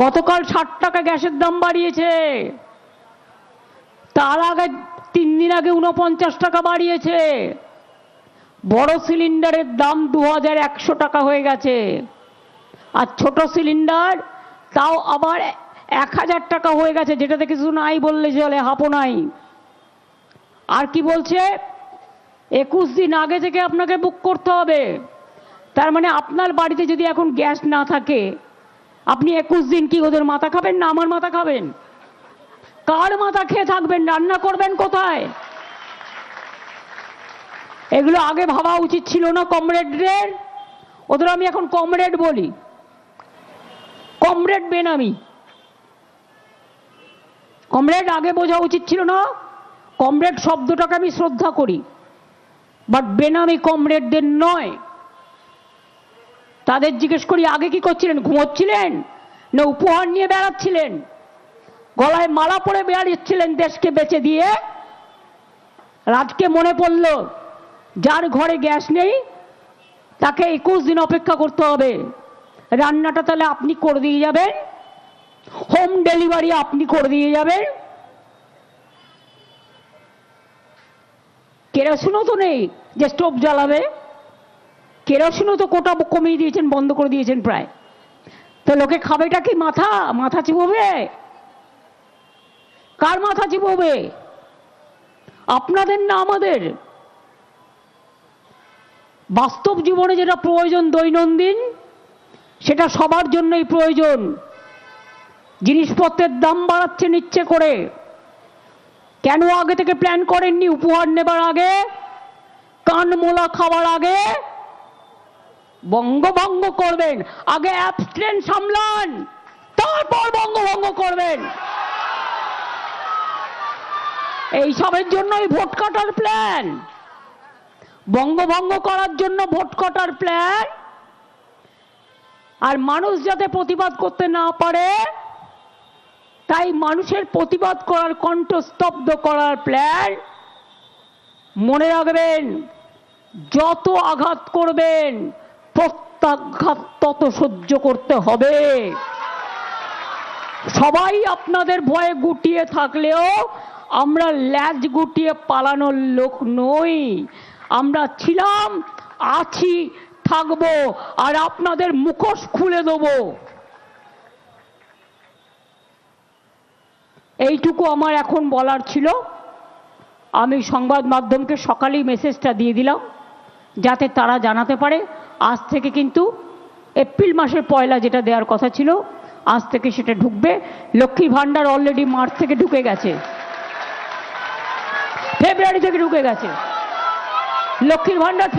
গতকাল 60 টাকা গ্যাসের দাম বাড়িয়েছে, তার আগে 3 দিন আগে 49 টাকা বাড়িয়েছে। বড় সিলিন্ডারের দাম 2100 টাকা হয়ে গেছে, আর ছোট সিলিন্ডার তাও আবার 1000 টাকা হয়ে গেছে, যেটাতে কিছু নাই বললে চলে, হাপও নাই। আর কি বলছে, 21 দিন আগে থেকে আপনাকে বুক করতে হবে। তার মানে আপনার বাড়িতে যদি এখন গ্যাস না থাকে, আপনি 21 দিন কি ওদের মাথা খাবেন না আমার মাথা খাবেন? কার মাথা খেয়ে থাকবেন? রান্না করবেন কোথায়? এগুলো আগে ভাবা উচিত ছিল না কমরেডদের? ওদের আমি এখন কমরেড বলি, কমরেড বেনামি। কমরেড আগে বোঝা উচিত ছিল না। কমরেড শব্দটাকে আমি শ্রদ্ধা করি, বাট বেনামি কমরেডদের নয়। তাদের জিজ্ঞেস করি আগে কি করছিলেন? ঘুমোচ্ছিলেন না উপহার নিয়ে বেড়াচ্ছিলেন? গলায় মালা পরে বেড়াচ্ছিলেন দেশকে বেচে দিয়ে? রাজকে মনে পড়ল যার ঘরে গ্যাস নেই তাকে 21 দিন অপেক্ষা করতে হবে। রান্নাটা তাহলে আপনি করে দিয়ে যাবেন, হোম ডেলিভারি আপনি করে দিয়ে যাবেন। কেরোসিনও তো নেই যে স্টোভ জ্বালাবে, কেরোসিনও তো কোটা কমিয়ে দিয়েছেন, বন্ধ করে দিয়েছেন প্রায়। তো লোকে খাবেটা কি? মাথা মাথা চিবোবে? কার মাথা চিবোবে? আপনাদের না আমাদের? বাস্তব জীবনে যেটা প্রয়োজন দৈনন্দিন, সেটা সবার জন্যই প্রয়োজন। জিনিসপত্রের দাম বাড়াচ্ছে নিচ্ছে করে, কেন আগে থেকে প্ল্যান করেননি? উপহার নেবার আগে, কানমোলা খাওয়ার আগে বঙ্গভঙ্গ করবেন। আগে অ্যাবস্টেন সামলান, তারপর বঙ্গভঙ্গ করবেন। এইসবের জন্যই ভোট কাটার প্ল্যান, বঙ্গভঙ্গ করার জন্য ভোট কাটার প্ল্যান। আর মানুষ যাতে প্রতিবাদ করতে না পারে, তাই মানুষের প্রতিবাদ করার কণ্ঠ স্তব্ধ করার প্ল্যান। মনে রাখবেন, যত আঘাত করবেন প্রত্যাঘাত তত সহ্য করতে হবে। সবাই আপনাদের ভয়ে গুটিয়ে থাকলেও আমরা ল্যাজ গুটিয়ে পালানোর লোক নই। আমরা ছিলাম, আছি, থাকবো, আর আপনাদের মুখোশ খুলে দেব। এইটুকু আমার এখন বলার ছিল। আমি সংবাদ মাধ্যমকে সকালেই মেসেজটা দিয়ে দিলাম, যাতে তারা জানাতে পারে আজ থেকে কিন্তু এপ্রিল মাসের 1 যেটা দেওয়ার কথা ছিল, আজ থেকে সেটা ঢুকবে। লক্ষ্মী ভাণ্ডার অলরেডি মার্চ থেকে ঢুকে গেছে, ফেব্রুয়ারি থেকে ঢুকে গেছে। লক্ষ্মীর ভাণ্ডার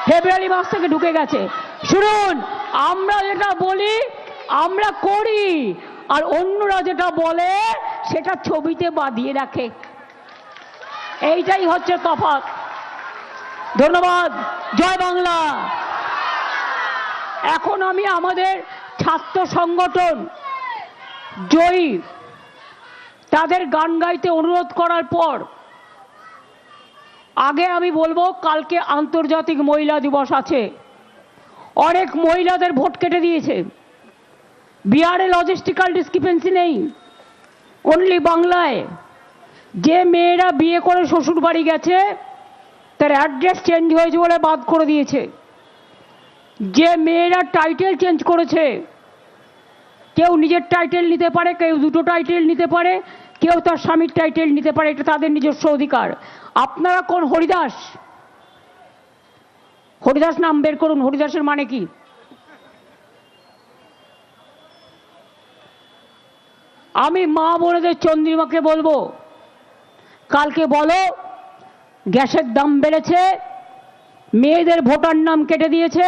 ফেব্রুয়ারি মাস থেকে ঢুকে গেছে। শুনুন, আমরা যেটা বলি আমরা করি, আর অন্যরা যেটা বলে সেটা ছবিতে বাঁধিয়ে রাখে। এইটাই হচ্ছে তফাৎ। ধন্যবাদ। জয় বাংলা। এখন আমি আমাদের ছাত্র সংগঠন জয়ী তাদের গান গাইতে অনুরোধ করার পর আগে আমি বলবো, কালকে আন্তর্জাতিক মহিলা দিবস আছে। অনেক মহিলাদের ভোট কেটে দিয়েছে। বিহারে লজিস্টিক্যাল ডিসক্রিপেন্সি নেই, অনলি বাংলায়। যে মেয়েরা বিয়ে করে শ্বশুর বাড়ি গেছে তার অ্যাড্রেস চেঞ্জ হয়েছে বলে বাদ করে দিয়েছে। যে মেয়েরা টাইটেল চেঞ্জ করেছে, কেউ নিজের টাইটেল নিতে পারে, কেউ দুটো টাইটেল নিতে পারে, কেউ তার স্বামীর টাইটেল নিতে পারে, এটা তাদের নিজস্ব অধিকার। আপনারা কোন হরিদাস? হরিদাস নাম বের করুন। হরিদাসের মানে কি? আমি মা বোনেদের চন্দ্রিমাকে বলবো, কালকে বলো গ্যাসের দাম বেড়েছে, মেয়েদের ভোটার নাম কেটে দিয়েছে,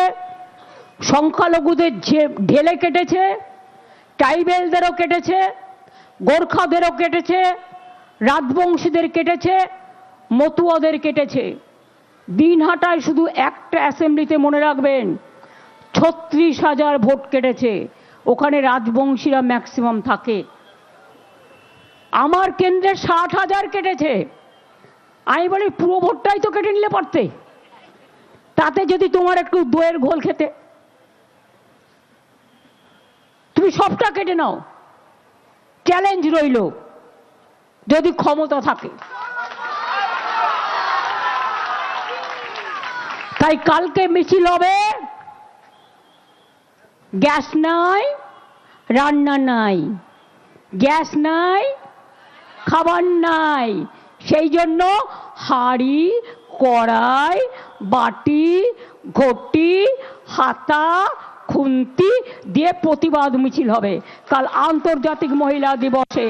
সংখ্যালঘুদের ঢেলে কেটেছে, ট্রাইবেলদেরও কেটেছে, গোর্খাদেরও কেটেছে, রাজবংশীদের কেটেছে, মতুয়াদের কেটেছে। দিনহাটায় শুধু একটা অ্যাসেম্বলিতে মনে রাখবেন 36,000 ভোট কেটেছে। ওখানে রাজবংশীরা ম্যাক্সিমাম থাকে। আমার কেন্দ্রে 60,000 কেটেছে। আমি বলি পুরো ভোটটাই তো কেটে নিলে পারতে, তাতে যদি তোমার একটু দইয়ের ঘোল খেতে। সবটা কেটে নাও, চ্যালেঞ্জ রইল যদি ক্ষমতা থাকে। তাই কালকে মিছিল হবে, গ্যাস নাই, রান্না নাই, গ্যাস নাই, খাবার নাই, সেই জন্য হাঁড়ি, কড়াই, বাটি, ঘটি, হাতা, খুন্তি দিয়ে প্রতিবাদ মিছিল হবে কাল আন্তর্জাতিক মহিলা দিবসে।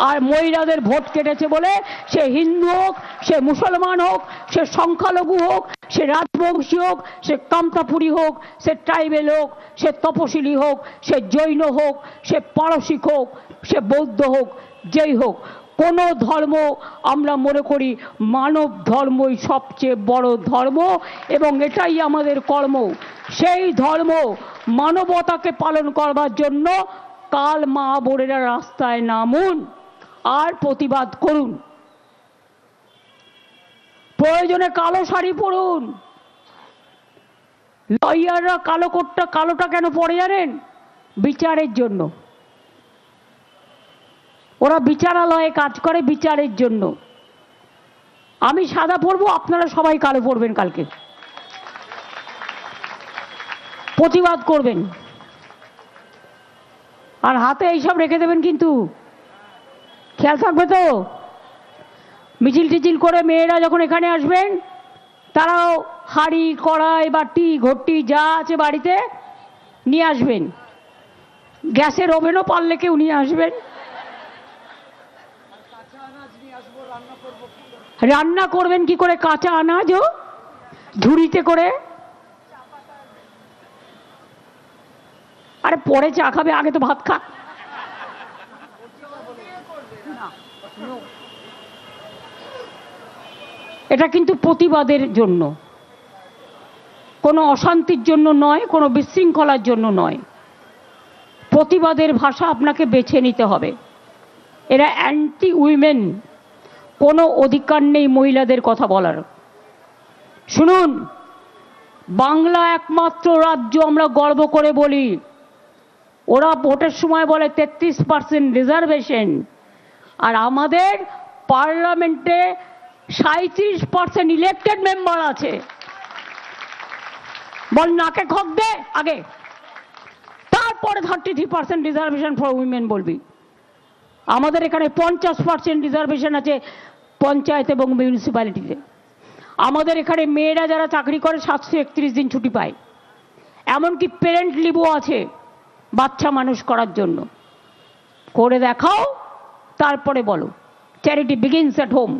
আর মহিলাদের ভোট কেটেছে বলে সে হিন্দু হোক, সে মুসলমান হোক, সে সংখ্যালঘু হোক, সে রাজবংশী হোক, সে কামতাপুরী হোক, সে ট্রাইবেল হোক, সে তপশিলি হোক, সে জৈন হোক, সে পারসিক হোক, সে বৌদ্ধ হোক, যেই হোক, কোনো ধর্ম আমরা মনে করি মানব ধর্মই সবচেয়ে বড় ধর্ম এবং এটাই আমাদের কর্ম। সেই ধর্ম মানবতাকে পালন করবার জন্য কাল মা বোনেরা রাস্তায় নামুন আর প্রতিবাদ করুন। প্রয়োজনে কালো শাড়ি পরুন। লয়াররা কালোটা কেন পরে জানেন? বিচারের জন্য। ওরা বিচারালয়ে কাজ করে বিচারের জন্য। আমি সাদা পরবো, আপনারা সবাই কালো পরবেন কালকে, প্রতিবাদ করবেন। আর হাতে এইসব রেখে দেবেন কিন্তু, খেয়াল থাকবে তো। মিছিল টিছিল করে মেয়েরা যখন এখানে আসবেন তারাও হাঁড়ি, কড়াই, বাটি, ঘটি যা আছে বাড়িতে নিয়ে আসবেন। গ্যাসের ওভেনও পারলে কেউ নিয়ে আসবেন। রান্না করবেন কি করে কাঁচা আনাজও? ঝুড়িতে করে। আরে পরে চা খাবে, আগে তো ভাত খা। এটা কিন্তু প্রতিবাদের জন্য, কোনো অশান্তির জন্য নয়, কোনো বিশৃঙ্খলার জন্য নয়। প্রতিবাদের ভাষা আপনাকে বেছে নিতে হবে। এরা অ্যান্টি উইমেন, কোনো অধিকার নেই মহিলাদের কথা বলার। শুনুন, বাংলা একমাত্র রাজ্য আমরা গর্ব করে বলি, ওরা ভোটের সময় বলে 33% রিজার্ভেশন, আর আমাদের পার্লামেন্টে 37% ইলেক্টেড মেম্বার আছে। বল নাকে খক দে আগে, তারপরে 33% রিজার্ভেশন ফর উইমেন বলবি। আমাদের এখানে 50% রিজার্ভেশন আছে পঞ্চায়েত এবং মিউনিসিপ্যালিটিতে। আমাদের এখানে মেয়েরা যারা চাকরি করে 731 দিন ছুটি পায়, এমনকি পেরেন্ট লিভও আছে বাচ্চা মানুষ করার জন্য। করে দেখাও, তারপরে বলো চ্যারিটি বিগিনস এট হোম।